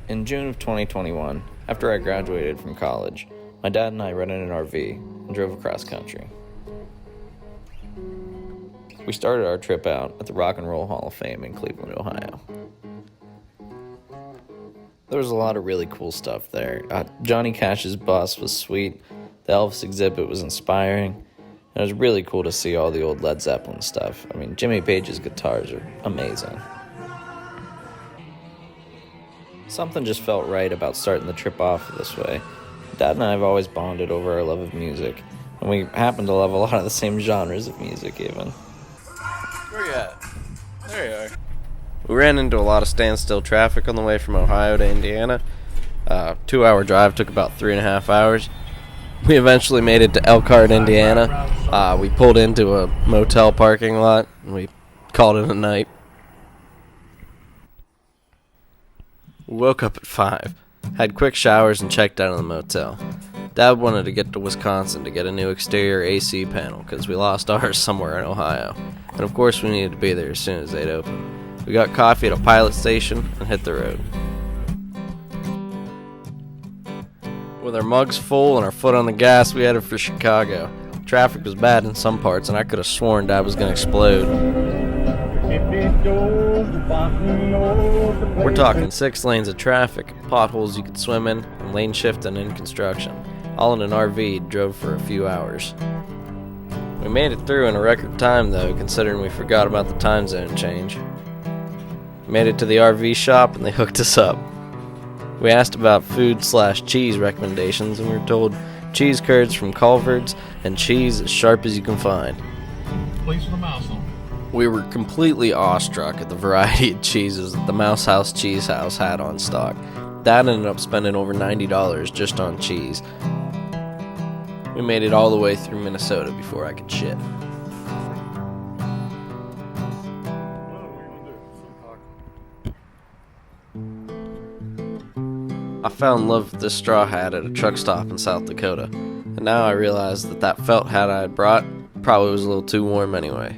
In June of 2021, after I graduated from college, my dad and I rented an RV and drove across country. We started our trip out at the Rock and Roll Hall of Fame in Cleveland, Ohio. There was a lot of really cool stuff there. Johnny Cash's bus was sweet, the Elvis exhibit was inspiring, and it was really cool to see all the old Led Zeppelin stuff. I mean, Jimmy Page's guitars are amazing. Something just felt right about starting the trip off this way. Dad and I have always bonded over our love of music, and we happen to love a lot of the same genres of music even. Where you at? There you are. We ran into a lot of standstill traffic on the way from Ohio to Indiana. 2-hour drive took about 3.5 hours. We eventually made it to Elkhart, Indiana. We pulled into a motel parking lot, and we called it a night. We woke up at 5, had quick showers, and checked out of the motel. Dad wanted to get to Wisconsin to get a new exterior AC panel because we lost ours somewhere in Ohio. And of course we needed to be there as soon as they'd open. We got coffee at a pilot station and hit the road. With our mugs full and our foot on the gas, we headed for Chicago. Traffic was bad in some parts and I could have sworn Dad was going to explode. We're talking 6 lanes of traffic, potholes you could swim in, and lane shifting in construction. All in an RV, drove for a few hours. We made it through in a record time though, considering we forgot about the time zone change. We made it to the RV shop and they hooked us up. We asked about food/cheese recommendations and we were told cheese curds from Culver's and cheese as sharp as you can find. Please for the mouse on. We were completely awestruck at the variety of cheeses that the Mouse House Cheese House had on stock. Dad ended up spending over $90 just on cheese. We made it all the way through Minnesota before I could shit. I fell in love with this straw hat at a truck stop in South Dakota, and now I realize that felt hat I had brought probably was a little too warm anyway.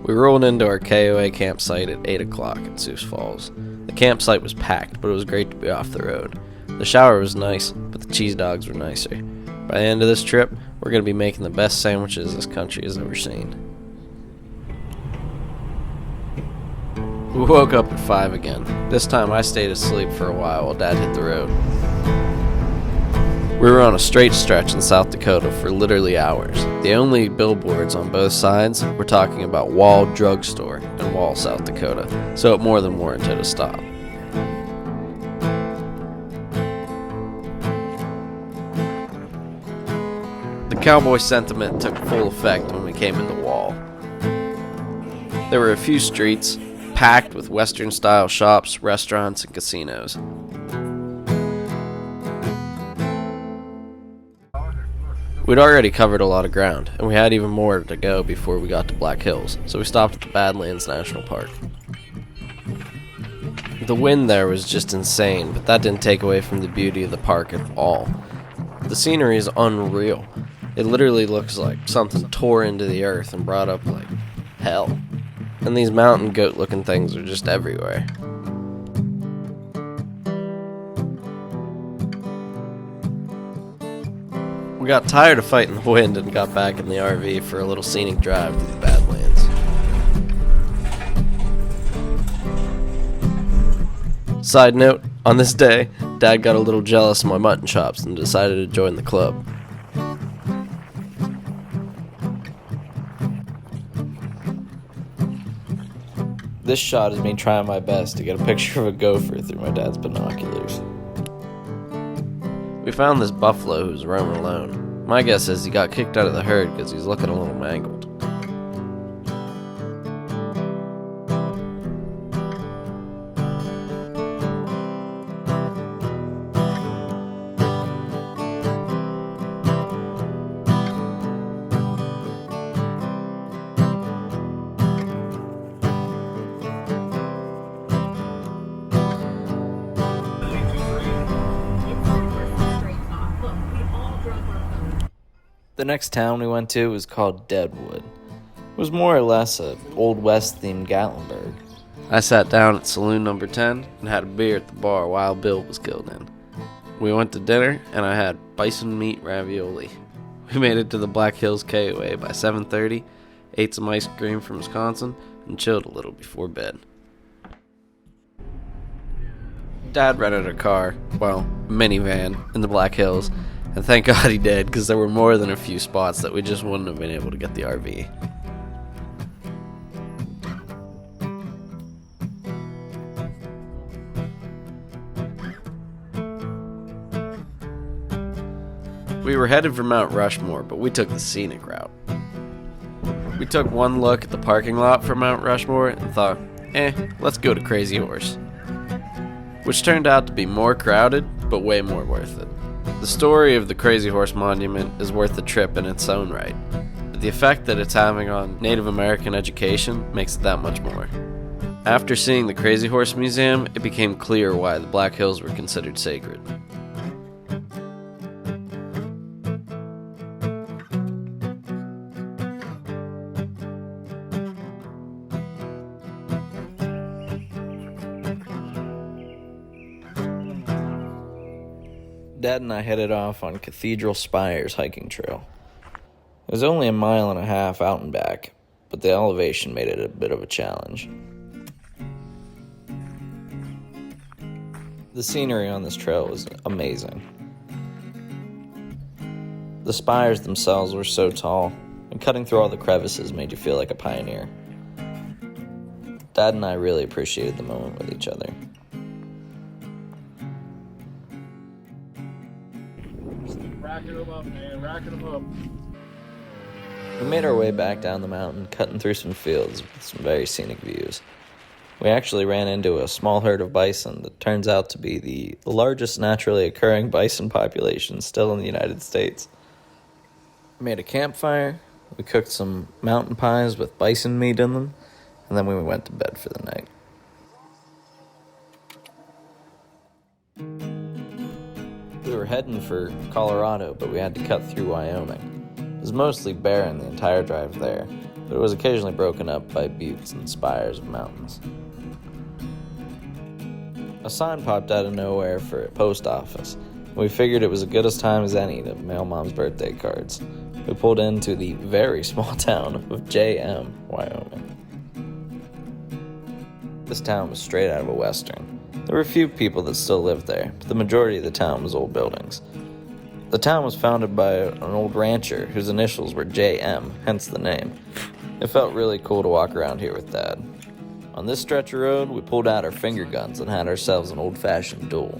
We rolled into our KOA campsite at 8 o'clock in Sioux Falls. The campsite was packed, but it was great to be off the road. The shower was nice, but the cheese dogs were nicer. By the end of this trip, we're going to be making the best sandwiches this country has ever seen. We woke up at 5 again. This time I stayed asleep for a while Dad hit the road. We were on a straight stretch in South Dakota for literally hours. The only billboards on both sides were talking about Wall Drugstore in Wall, South Dakota, so it more than warranted a stop. The cowboy sentiment took full effect when we came into Wall. There were a few streets packed with Western-style shops, restaurants, and casinos. We'd already covered a lot of ground, and we had even more to go before we got to Black Hills, so we stopped at the Badlands National Park. The wind there was just insane, but that didn't take away from the beauty of the park at all. The scenery is unreal. It literally looks like something tore into the earth and brought up like hell. And these mountain goat looking things are just everywhere. We got tired of fighting the wind and got back in the RV for a little scenic drive through the Badlands. Side note, on this day, Dad got a little jealous of my mutton chops and decided to join the club. This shot is me trying my best to get a picture of a gopher through my dad's binoculars. We found this buffalo who's roaming alone. My guess is he got kicked out of the herd because he's looking a little mangled. The next town we went to was called Deadwood. It was more or less a Old West themed Gatlinburg. I sat down at saloon number 10 and had a beer at the bar Wild Bill was killed in. We went to dinner and I had bison meat ravioli. We made it to the Black Hills KOA by 7:30, ate some ice cream from Wisconsin, and chilled a little before bed. Dad rented a car, well, minivan, in the Black Hills, and thank God he did, because there were more than a few spots that we just wouldn't have been able to get the RV. We were headed for Mount Rushmore, but we took the scenic route. We took one look at the parking lot for Mount Rushmore and thought, let's go to Crazy Horse. Which turned out to be more crowded, but way more worth it. The story of the Crazy Horse Monument is worth the trip in its own right, but the effect that it's having on Native American education makes it that much more. After seeing the Crazy Horse Museum, it became clear why the Black Hills were considered sacred. Dad and I headed off on Cathedral Spires hiking trail. It was only 1.5 miles out and back, but the elevation made it a bit of a challenge. The scenery on this trail was amazing. The spires themselves were so tall, and cutting through all the crevices made you feel like a pioneer. Dad and I really appreciated the moment with each other. Racking them up, man. Racking them up. We made our way back down the mountain, cutting through some fields with some very scenic views. We actually ran into a small herd of bison that turns out to be the largest naturally occurring bison population still in the United States. We made a campfire, we cooked some mountain pies with bison meat in them, and then we went to bed for the night. We were heading for Colorado, but we had to cut through Wyoming. It was mostly barren the entire drive there, but it was occasionally broken up by buttes and spires of mountains. A sign popped out of nowhere for a post office, and we figured it was as good a time as any to mail Mom's birthday cards. We pulled into the very small town of J.M., Wyoming. This town was straight out of a Western. There were a few people that still lived there, but the majority of the town was old buildings. The town was founded by an old rancher whose initials were J.M., hence the name. It felt really cool to walk around here with Dad. On this stretch of road, we pulled out our finger guns and had ourselves an old-fashioned duel.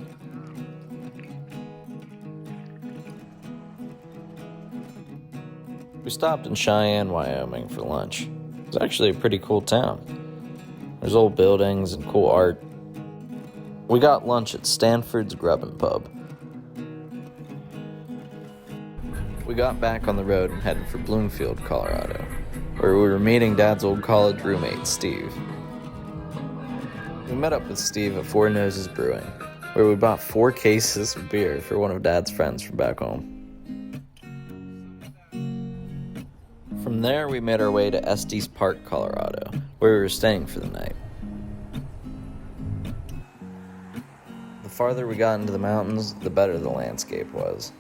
We stopped in Cheyenne, Wyoming for lunch. It was actually a pretty cool town. There's old buildings and cool art. We got lunch at Stanford's Grub and Pub. We got back on the road and headed for Bloomfield, Colorado, where we were meeting Dad's old college roommate, Steve. We met up with Steve at Four Noses Brewing, where we bought 4 cases of beer for one of Dad's friends from back home. From there, we made our way to Estes Park, Colorado, where we were staying for the night. The farther we got into the mountains, the better the landscape was.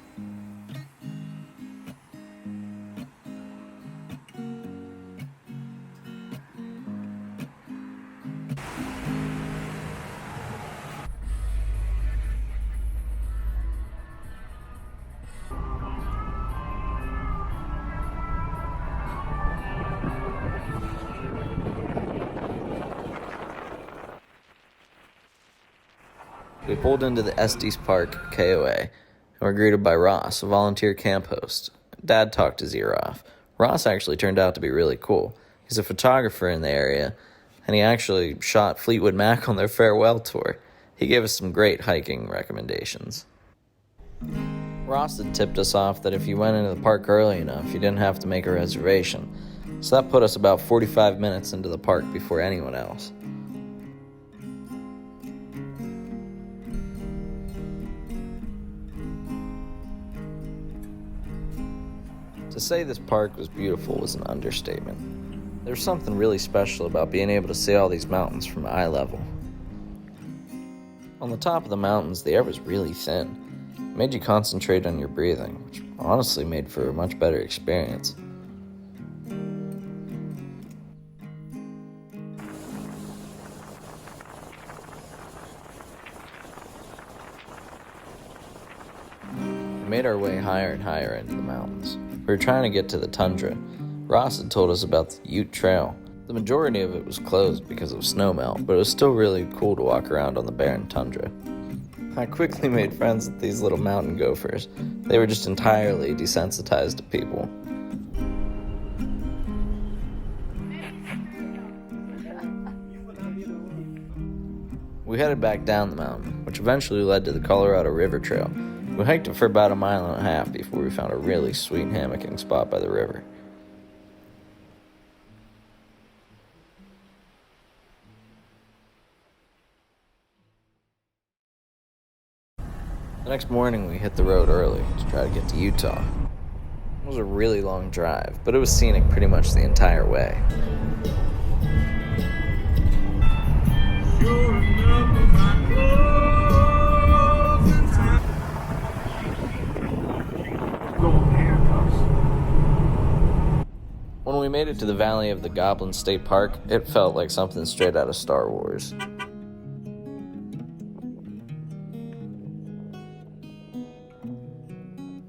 We pulled into the Estes Park KOA and were greeted by Ross, a volunteer camp host. Dad talked his ear off. Ross actually turned out to be really cool. He's a photographer in the area, and he actually shot Fleetwood Mac on their farewell tour. He gave us some great hiking recommendations. Ross had tipped us off that if you went into the park early enough, you didn't have to make a reservation. So that put us about 45 minutes into the park before anyone else. To say this park was beautiful was an understatement. There There's something really special about being able to see all these mountains from eye level. On the top of the mountains, the air was really thin. It made you concentrate on your breathing, which honestly made for a much better experience. We made our way higher and higher into the mountains. We were trying to get to the tundra. Ross had told us about the Ute Trail. The majority of it was closed because of snowmelt, but it was still really cool to walk around on the barren tundra. I quickly made friends with these little mountain gophers. They were just entirely desensitized to people. We headed back down the mountain, which eventually led to the Colorado River Trail. We hiked it for about a mile and a half before we found a really sweet hammocking spot by the river. The next morning, we hit the road early to try to get to Utah. It was a really long drive, but it was scenic pretty much the entire way. When we made it to the valley of the Goblin State Park, it felt like something straight out of Star Wars.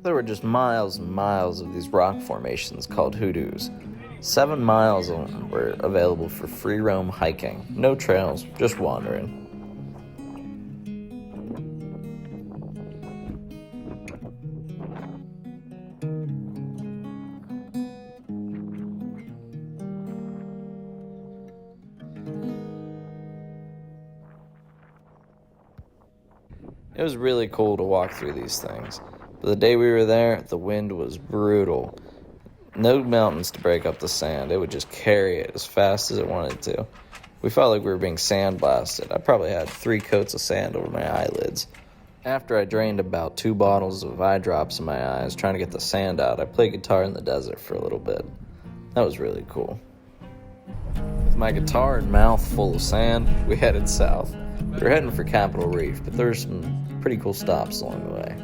There were just miles and miles of these rock formations called hoodoos. 7 miles of them were available for free roam hiking. No trails, just wandering. It was really cool to walk through these things. But the day we were there, the wind was brutal. No mountains to break up the sand. It would just carry it as fast as it wanted to. We felt like we were being sandblasted. I probably had 3 coats of sand over my eyelids. After I drained about 2 bottles of eye drops in my eyes trying to get the sand out, I played guitar in the desert for a little bit. That was really cool. With my guitar and mouth full of sand, we headed south. We were heading for Capitol Reef, but there were some pretty cool stops along the way.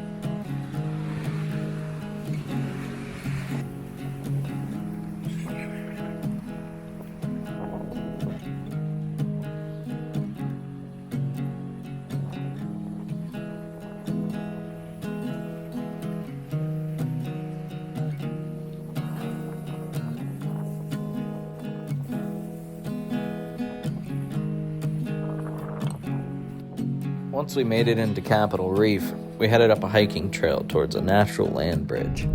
Once we made it into Capitol Reef, we headed up a hiking trail towards a natural land bridge.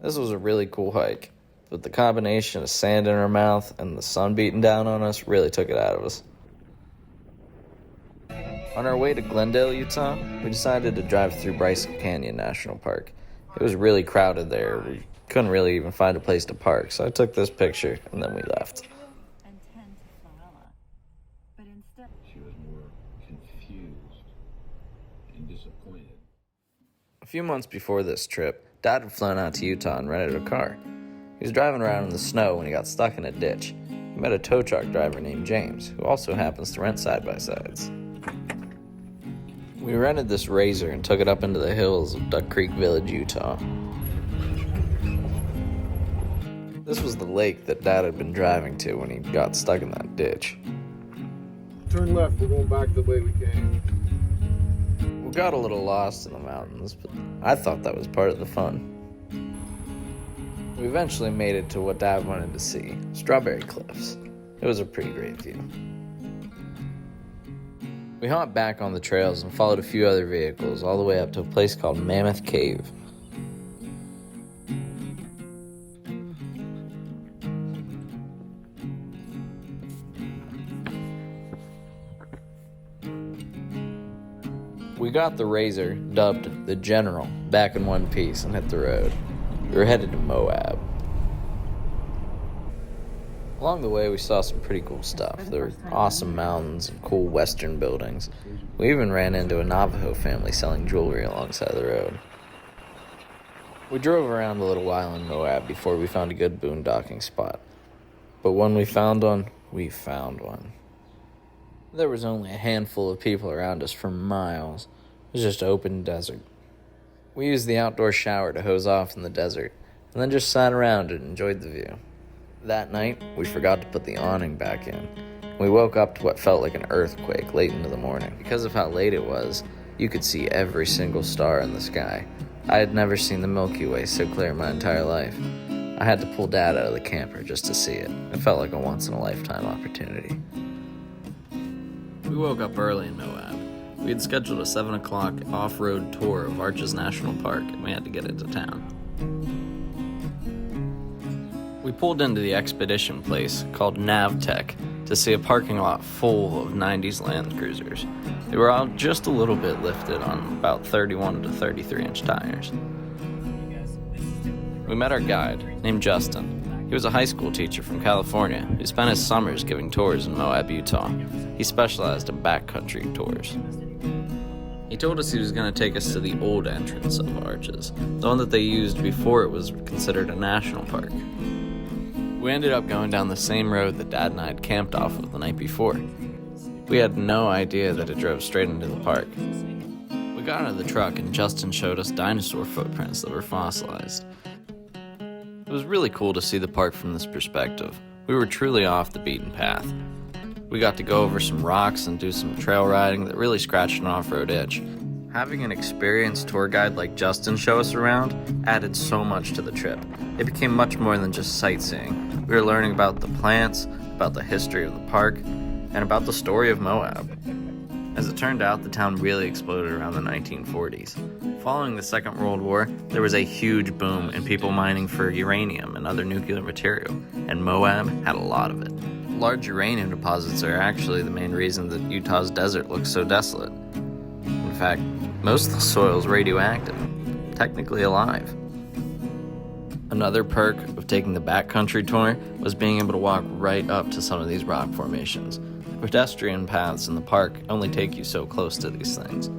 This was a really cool hike, but the combination of sand in our mouth and the sun beating down on us really took it out of us. On our way to Glendale, Utah, we decided to drive through Bryson Canyon National Park. It was really crowded there. We couldn't really even find a place to park, so I took this picture and then we left. She was more confused and disappointed. A few months before this trip, Dad had flown out to Utah and rented a car. He was driving around in the snow when he got stuck in a ditch. He met a tow truck driver named James, who also happens to rent side-by-sides. We rented this Razor and took it up into the hills of Duck Creek Village, Utah. This was the lake that Dad had been driving to when he got stuck in that ditch. Turn left, we're going back the way we came. We got a little lost in the mountains, but I thought that was part of the fun. We eventually made it to what Dad wanted to see, Strawberry Cliffs. It was a pretty great view. We hopped back on the trails and followed a few other vehicles all the way up to a place called Mammoth Cave. We got the Razor, dubbed the General, back in one piece and hit the road. We were headed to Moab. Along the way, we saw some pretty cool stuff. There were awesome mountains and cool western buildings. We even ran into a Navajo family selling jewelry alongside the road. We drove around a little while in Moab before we found a good boondocking spot. But when we found one, we found one. There was only a handful of people around us for miles. It was just open desert. We used the outdoor shower to hose off in the desert, and then just sat around and enjoyed the view. That night, we forgot to put the awning back in. We woke up to what felt like an earthquake late into the morning. Because of how late it was, you could see every single star in the sky. I had never seen the Milky Way so clear in my entire life. I had to pull Dad out of the camper just to see it. It felt like a once-in-a-lifetime opportunity. We woke up early in Moab. We had scheduled a 7 o'clock off-road tour of Arches National Park, and we had to get into town. We pulled into the expedition place called Navtech to see a parking lot full of 90s Land Cruisers. They were all just a little bit lifted on about 31 to 33-inch tires. We met our guide, named Justin. He was a high school teacher from California who spent his summers giving tours in Moab, Utah. He specialized in backcountry tours. He told us he was going to take us to the old entrance of Arches, the one that they used before it was considered a national park. We ended up going down the same road that Dad and I had camped off of the night before. We had no idea that it drove straight into the park. We got out of the truck and Justin showed us dinosaur footprints that were fossilized. It was really cool to see the park from this perspective. We were truly off the beaten path. We got to go over some rocks and do some trail riding that really scratched an off-road itch. Having an experienced tour guide like Justin show us around added so much to the trip. It became much more than just sightseeing. We were learning about the plants, about the history of the park, and about the story of Moab. As it turned out, the town really exploded around the 1940s. Following the Second World War, there was a huge boom in people mining for uranium and other nuclear material, and Moab had a lot of it. Large uranium deposits are actually the main reason that Utah's desert looks so desolate. In fact, most of the soil is radioactive, technically alive. Another perk of taking the backcountry tour was being able to walk right up to some of these rock formations. The pedestrian paths in the park only take you so close to these things.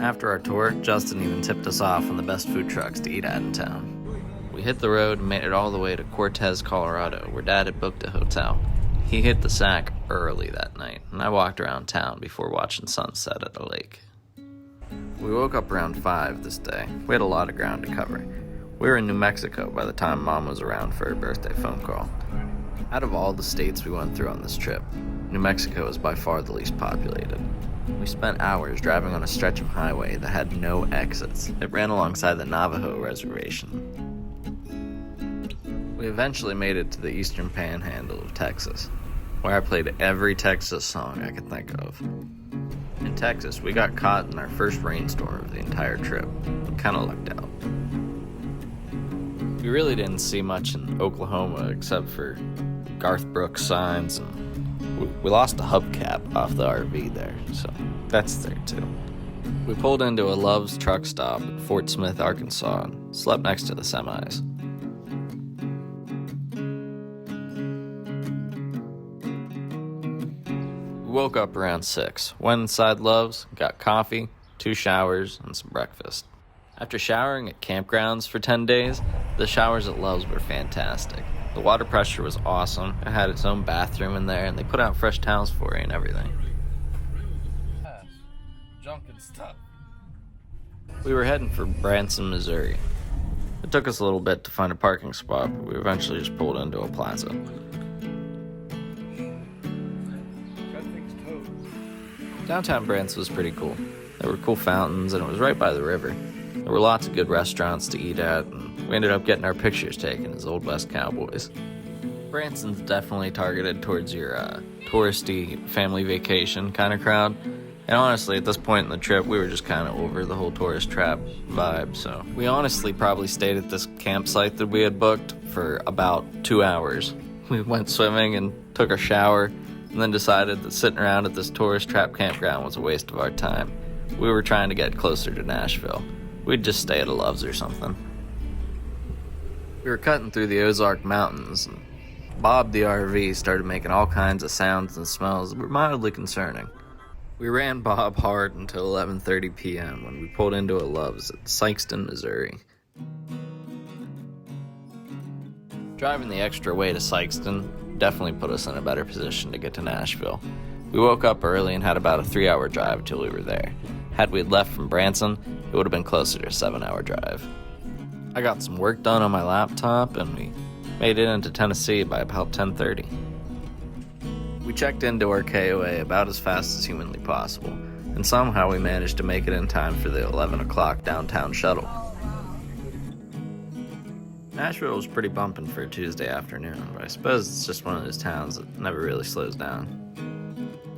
After our tour, Justin even tipped us off on the best food trucks to eat at in town. We hit the road and made it all the way to Cortez, Colorado, where Dad had booked a hotel. He hit the sack early that night, and I walked around town before watching sunset at the lake. We woke up around 5 this day. We had a lot of ground to cover. We were in New Mexico by the time Mom was around for her birthday phone call. Out of all the states we went through on this trip, New Mexico is by far the least populated. We spent hours driving on a stretch of highway that had no exits. It ran alongside the Navajo reservation. We eventually made it to the eastern panhandle of Texas, where I played every Texas song I could think of. In Texas, we got caught in our first rainstorm of the entire trip. We kind of lucked out. We really didn't see much in Oklahoma except for Garth Brooks signs, and we lost the hubcap off the RV there, so that's there too. We pulled into a Love's truck stop at Fort Smith, Arkansas, and slept next to the semis. We woke up around 6, went inside Love's, got coffee, 2 showers, and some breakfast. After showering at campgrounds for 10 days, the showers at Love's were fantastic. The water pressure was awesome. It had its own bathroom in there, and they put out fresh towels for you and everything. Junk and stuff. We were heading for Branson, Missouri. It took us a little bit to find a parking spot, but we eventually just pulled into a plaza. Downtown Branson was pretty cool. There were cool fountains, and it was right by the river. There were lots of good restaurants to eat at, and we ended up getting our pictures taken as Old West cowboys. Branson's definitely targeted towards your touristy family vacation kind of crowd. And honestly, at this point in the trip, we were just kind of over the whole tourist trap vibe, so we honestly probably stayed at this campsite that we had booked for about 2 hours. We went swimming and took a shower, and then decided that sitting around at this tourist trap campground was a waste of our time. We were trying to get closer to Nashville. We'd just stay at a Love's or something. We were cutting through the Ozark Mountains, and Bob the RV started making all kinds of sounds and smells that were mildly concerning. We ran Bob hard until 11:30 p.m. when we pulled into a Love's at Sikeston, Missouri. Driving the extra way to Sikeston definitely put us in a better position to get to Nashville. We woke up early and had about a 3-hour drive till we were there. Had we left from Branson, it would have been closer to a 7-hour drive. I got some work done on my laptop, and we made it into Tennessee by about 10:30. We checked into our KOA about as fast as humanly possible, and somehow we managed to make it in time for the 11 o'clock downtown shuttle. Nashville was pretty bumping for a Tuesday afternoon, but I suppose it's just one of those towns that never really slows down.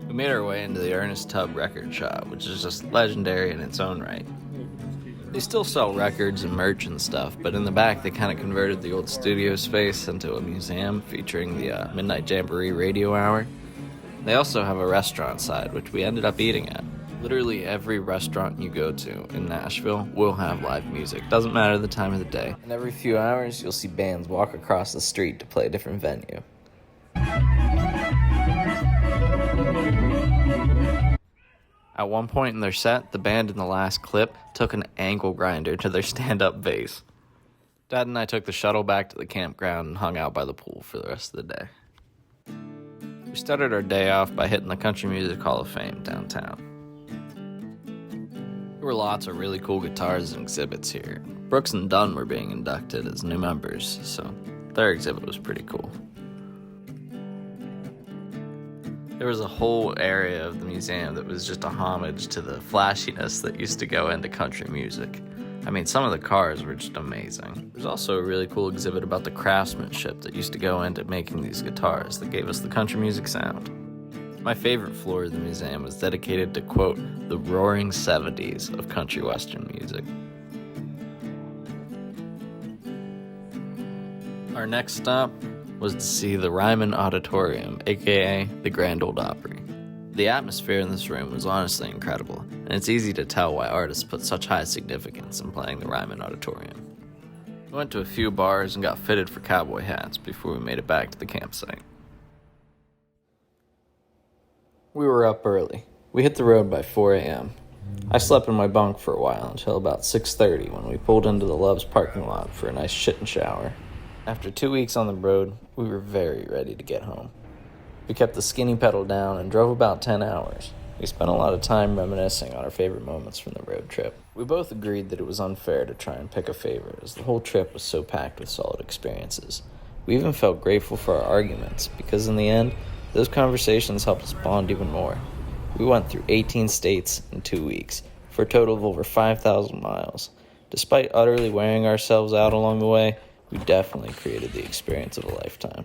We made our way into the Ernest Tubb record shop, which is just legendary in its own right. They still sell records and merch and stuff, but in the back they kind of converted the old studio space into a museum featuring the Midnight Jamboree radio hour. They also have a restaurant side, which we ended up eating at. Literally every restaurant you go to in Nashville will have live music. Doesn't matter the time of the day. And every few hours you'll see bands walk across the street to play a different venue. At one point in their set, the band in the last clip took an angle grinder to their stand-up bass. Dad and I took the shuttle back to the campground and hung out by the pool for the rest of the day. We started our day off by hitting the Country Music Hall of Fame downtown. There were lots of really cool guitars and exhibits here. Brooks and Dunn were being inducted as new members, so their exhibit was pretty cool. There was a whole area of the museum that was just a homage to the flashiness that used to go into country music. I mean, some of the cars were just amazing. There's also a really cool exhibit about the craftsmanship that used to go into making these guitars that gave us the country music sound. My favorite floor of the museum was dedicated to, quote, the roaring 70s of country western music. Our next stop was to see the Ryman Auditorium, aka the Grand Ole Opry. The atmosphere in this room was honestly incredible, and it's easy to tell why artists put such high significance in playing the Ryman Auditorium. We went to a few bars and got fitted for cowboy hats before we made it back to the campsite. We were up early. We hit the road by 4 a.m. I slept in my bunk for a while until about 6:30 when we pulled into the Love's parking lot for a nice shit and shower. After 2 weeks on the road, we were very ready to get home. We kept the skinny pedal down and drove about 10 hours. We spent a lot of time reminiscing on our favorite moments from the road trip. We both agreed that it was unfair to try and pick a favorite, as the whole trip was so packed with solid experiences. We even felt grateful for our arguments, because in the end, those conversations helped us bond even more. We went through 18 states in 2 weeks, for a total of over 5,000 miles. Despite utterly wearing ourselves out along the way, we definitely created the experience of a lifetime.